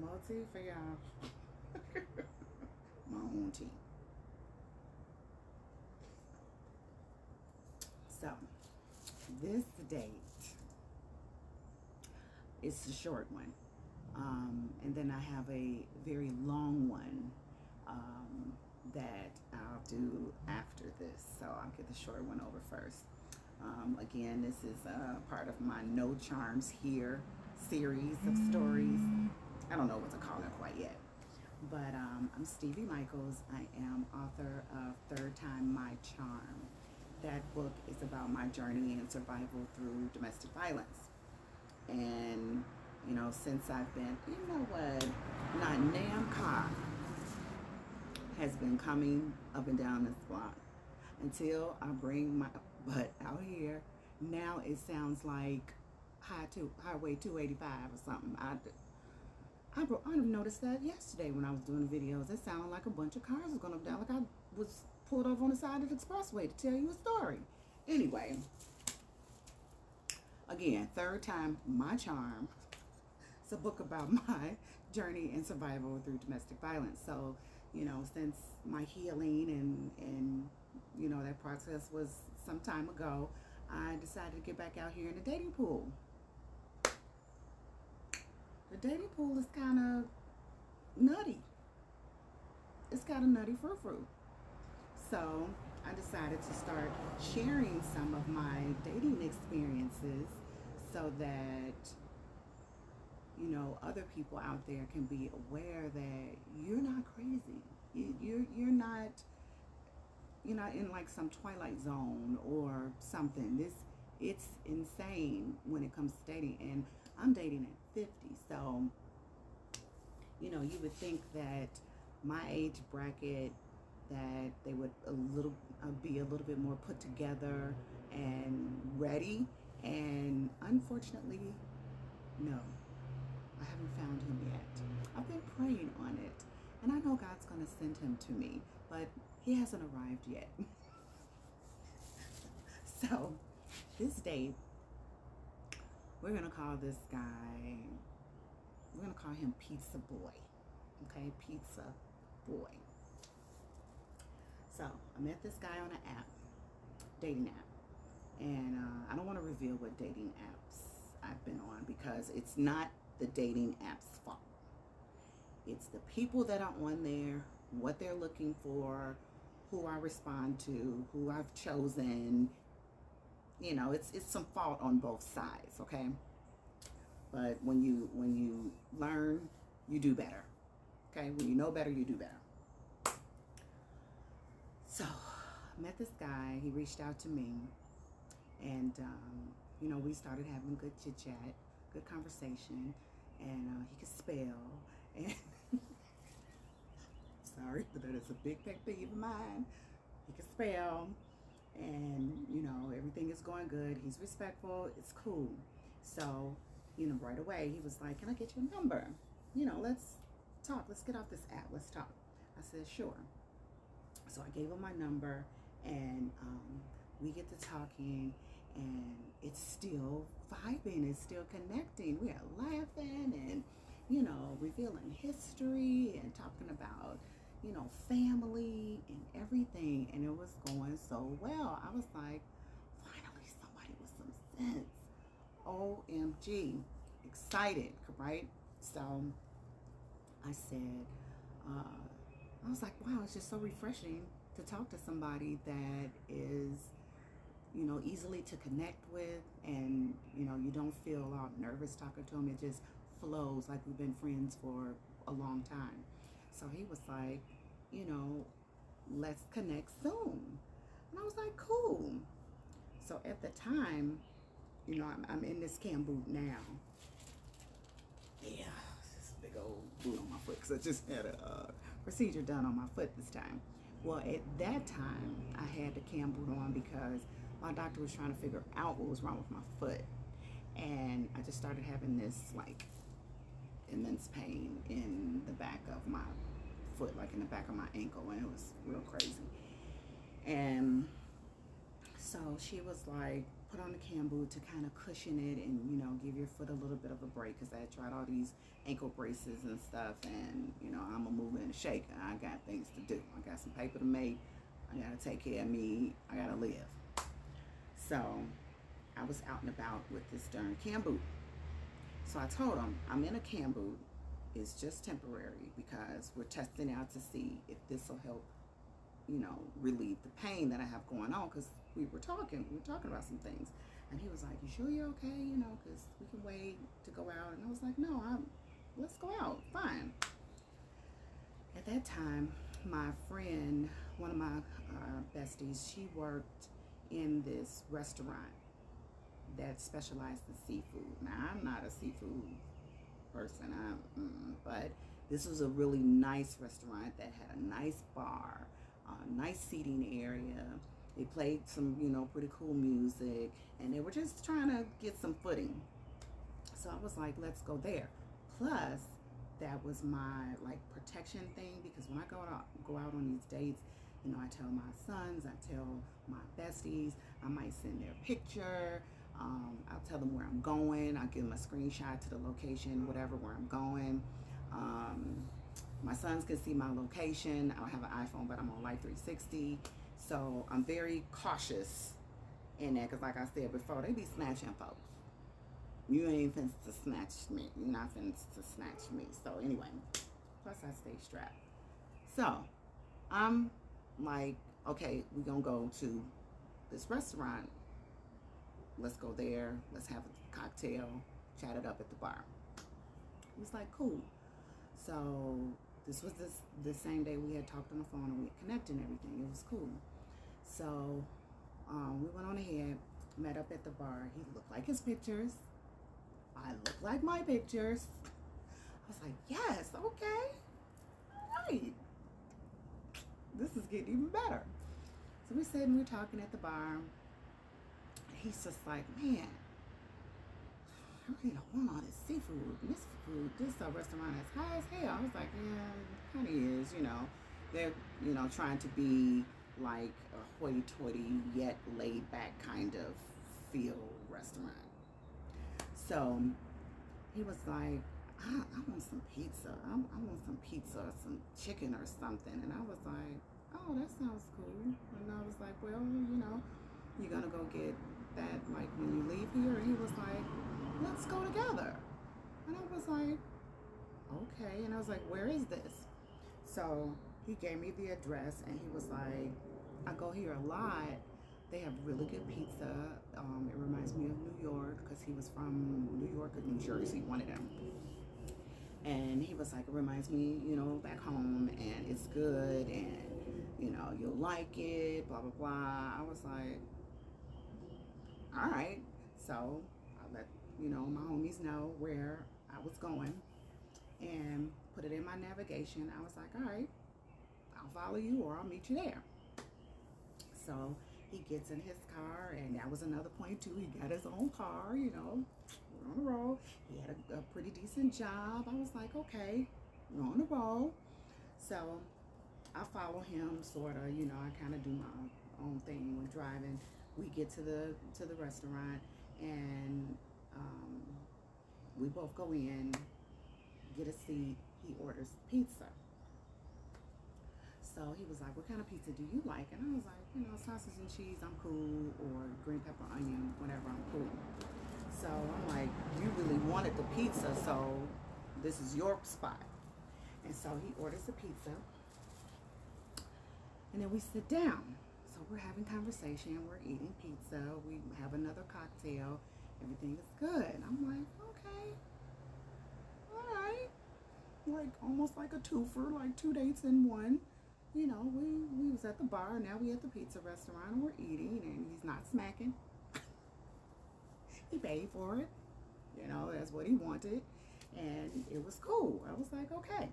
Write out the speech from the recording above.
more tea for y'all. My own tea. So, this date is a short one. And then I have a very long one that I'll do after this. So I'll get the short one over first. Again, this is part of my No Charms Here series of stories. I don't know what to call it quite yet. But I'm Stevie Michaels. I am author of Third Time My Charm. That book is about my journey and survival through domestic violence. And, since I've been, not Nam Cock has been coming up and down this block until I bring my butt out here. Now it sounds like Highway 285 or something. I noticed that yesterday when I was doing the videos. It sounded like a bunch of cars was going up down, like I was pulled over on the side of the expressway to tell you a story. Anyway, again, Third Time My Charm. It's a book about my journey and survival through domestic violence. So, since my healing and that process was some time ago, I decided to get back out here in the dating pool. The dating pool is kind of nutty. It's got a nutty frou-frou. So I decided to start sharing some of my dating experiences so that other people out there can be aware that you're not crazy. You're not in like some twilight zone or something. It's insane when it comes to dating, and I'm dating at 50. So you would think that my age bracket, that they would be a little bit more put together and ready, and unfortunately, no. I haven't found him yet. I've been praying on it, and I know God's going to send him to me, but he hasn't arrived yet. So, this date, we're going to call this guy, we're going to call him Pizza Boy. Okay, Pizza Boy. So, I met this guy on an app, dating app. And I don't want to reveal what dating apps I've been on because it's not the dating app's fault. It's the people that are on there, what they're looking for, who I respond to, who I've chosen. It's some fault on both sides, okay? But when you learn, you do better. Okay? When you know better, you do better. So, I met this guy. He reached out to me. And, we started having good chit-chat, good conversation. And he could spell. And sorry, but that is a big pet peeve of mine. He could spell. And, everything is going good. He's respectful. It's cool. So, right away, he was like, can I get your number? Let's talk. Let's get off this app. Let's talk. I said, sure. So I gave him my number, and we get to talking, and it's still vibing. It's still connecting. We are laughing and, revealing history and talking about, family and everything. And it was going so well. I was like, finally, somebody with some sense. OMG. Excited, right? So I said, I was like, wow, it's just so refreshing to talk to somebody that is, easily to connect with, and, you don't feel all nervous talking to them. It just flows like we've been friends for a long time. So he was like, let's connect soon. And I was like, cool. So at the time, I'm in this cam boot now. Yeah, this big old boot on my foot because I just had a procedure done on my foot this time. Well, at that time, I had the cam boot on because my doctor was trying to figure out what was wrong with my foot. And I just started having this like immense pain in the back of my foot, like in the back of my ankle, and it was real crazy. And so she was like put on the cam boot to kind of cushion it and, you know, give your foot a little bit of a break, because I had tried all these ankle braces and stuff, and, you know, I'm a mover and a shaker. I got things to do. I got some paper to make. I got to take care of me. I got to live. So I was out and about with this darn cam boot. So I told him, I'm in a cam boot. It's just temporary because we're testing out to see if this will help, you know, relieve the pain that I have going on, because we were talking about some things. And he was like, you sure you're okay? You know, because we can wait to go out. And I was like, no, let's go out, fine. At that time, my friend, one of my besties, she worked in this restaurant that specialized in seafood. Now, I'm not a seafood person, but this was a really nice restaurant that had a nice bar, a nice seating area. They played some, you know, pretty cool music, and they were just trying to get some footing. So I was like, let's go there. Plus, that was my like protection thing, because when I go out on these dates, you know, I tell my sons, I tell my besties, I might send their picture. I'll tell them where I'm going. I'll give them a screenshot to the location, whatever, where I'm going. My sons can see my location. I don't have an iPhone, but I'm on Life 360. So I'm very cautious in that, because like I said before, they be snatching folks. You ain't finna to snatch me. You're not finna to snatch me. So anyway, plus I stay strapped. So I'm like, okay, we're gonna go to this restaurant. Let's go there. Let's have a cocktail, chat it up at the bar. He was like, cool. So this was the same day we had talked on the phone and we had connected and everything. It was cool. So we went on ahead, met up at the bar. He looked like his pictures. I looked like my pictures. I was like, yes, okay, all right. This is getting even better. So we're sitting, we're talking at the bar. He's just like, man, I really don't want all this seafood. This restaurant is high as hell. I was like, yeah, it kind of is, you know. They're, you know, trying to be like a hoity-toity yet laid-back kind of feel restaurant. So he was like, I want some pizza. I want some pizza, some chicken or something. And I was like, oh, that sounds cool. And I was like, well, you know, you're going to go get that like when you leave here? And he was like, let's go together. And I was like, okay. And I was like, where is this? So he gave me the address, and he was like, I go here a lot. They have really good pizza. It reminds me of New York, because he was from New York or New Jersey, one of them. And he was like, it reminds me, you know, back home, and it's good, and, you know, you'll like it, blah, blah, blah. I was like, all right. So I let, you know, my homies know where I was going and put it in my navigation. I was like, all right, I'll follow you or I'll meet you there. So he gets in his car, and that was another point too. He got his own car, you know, we're on the road. He had a pretty decent job. I was like, okay, we're on the road. So I follow him, sort of, you know, I kind of do my own thing when driving. We get to the restaurant, and we both go in, get a seat. He orders pizza. So he was like, what kind of pizza do you like? And I was like, you know, sausage and cheese, I'm cool, or green pepper, onion, whatever, I'm cool. So I'm like, you really wanted the pizza, so this is your spot. And so he orders the pizza, and then we sit down. So we're having conversation, we're eating pizza, we have another cocktail, everything is good. I'm like, okay, all right. Like almost like a twofer, like 2 dates in one. You know, we was at the bar, now we at the pizza restaurant, and we're eating, and he's not smacking. He paid for it. You know, that's what he wanted. And it was cool. I was like, okay.